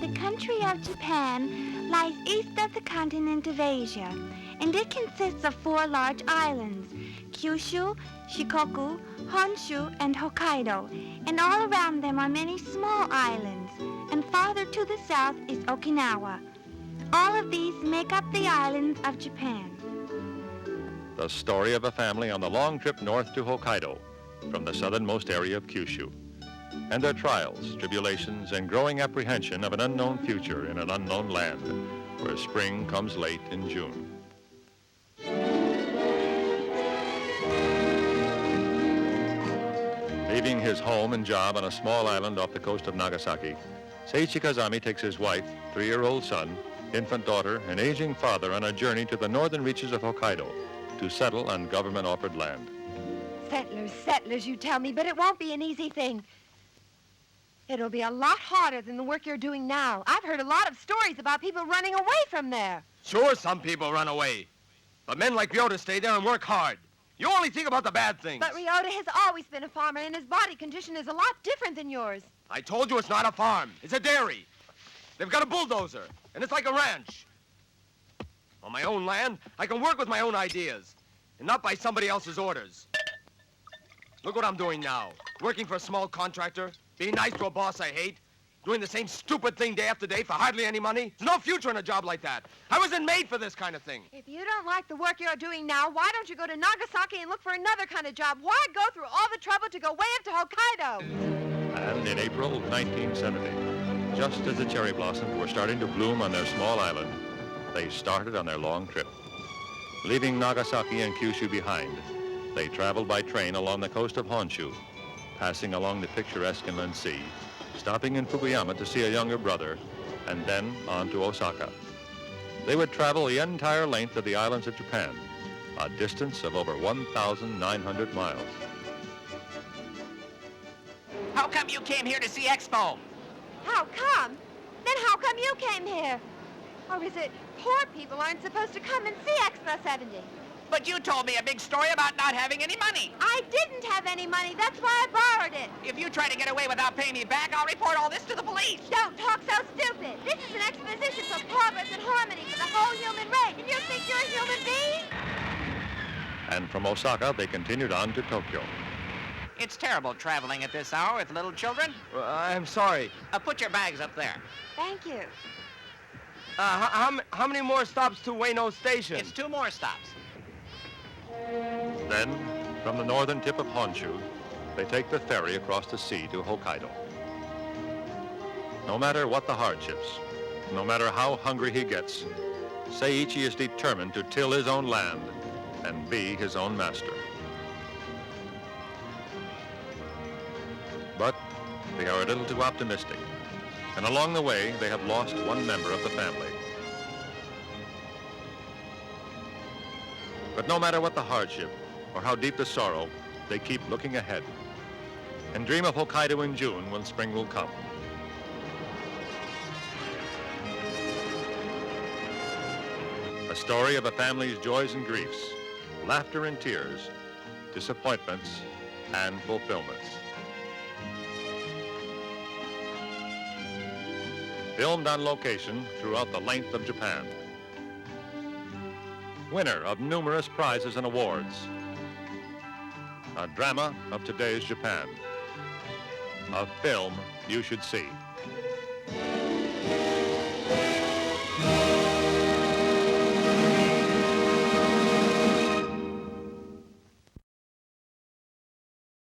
the country of Japan lies east of the continent of Asia, and it consists of 4 large islands, Kyushu, Shikoku, Honshu, and Hokkaido, and all around them are many small islands, and farther to the south is Okinawa. All of these make up the islands of Japan. The story of a family on the long trip north to Hokkaido from the southernmost area of Kyushu, and their trials, tribulations, and growing apprehension of an unknown future in an unknown land where spring comes late in June. Leaving his home and job on a small island off the coast of Nagasaki, Seiichi Kazami takes his wife, 3-year-old son, infant daughter, and aging father on a journey to the northern reaches of Hokkaido to settle on government-offered land. Settlers, you tell me, but it won't be an easy thing. It'll be a lot harder than the work you're doing now. I've heard a lot of stories about people running away from there. Sure, some people run away. But men like Ryota stay there and work hard. You only think about the bad things. But Ryota has always been a farmer, and his body condition is a lot different than yours. I told you it's not a farm. It's a dairy. They've got a bulldozer, and it's like a ranch. On my own land, I can work with my own ideas, and not by somebody else's orders. Look what I'm doing now. Working for a small contractor, being nice to a boss I hate, doing the same stupid thing day after day for hardly any money. There's no future in a job like that. I wasn't made for this kind of thing. If you don't like the work you're doing now, why don't you go to Nagasaki and look for another kind of job? Why go through all the trouble to go way up to Hokkaido? And in April 1970, just as the cherry blossoms were starting to bloom on their small island, they started on their long trip. Leaving Nagasaki and Kyushu behind, they traveled by train along the coast of Honshu, passing along the picturesque inland sea, stopping in Fukuyama to see a younger brother, and then on to Osaka. They would travel the entire length of the islands of Japan, a distance of over 1,900 miles. How come you came here to see Expo? How come? Then how come you came here? Or is it poor people aren't supposed to come and see Expo 70? But you told me a big story about not having any money. I didn't have any money. That's why I borrowed it. If you try to get away without paying me back, I'll report all this to the police. Don't talk so stupid. This is an exposition for progress and harmony for the whole human race. And you think you're a human being? And from Osaka, they continued on to Tokyo. It's terrible traveling at this hour with little children. I'm sorry. Put your bags up there. Thank you. How many more stops to Ueno Station? It's 2 more stops. Then, from the northern tip of Honshu, they take the ferry across the sea to Hokkaido. No matter what the hardships, no matter how hungry he gets, Seiichi is determined to till his own land and be his own master. But they are a little too optimistic, and along the way, they have lost one member of the family. But no matter what the hardship or how deep the sorrow, they keep looking ahead and dream of Hokkaido in June when spring will come. A story of a family's joys and griefs, laughter and tears, disappointments and fulfillments. Filmed on location throughout the length of Japan. Winner of numerous prizes and awards. A drama of today's Japan. A film you should see.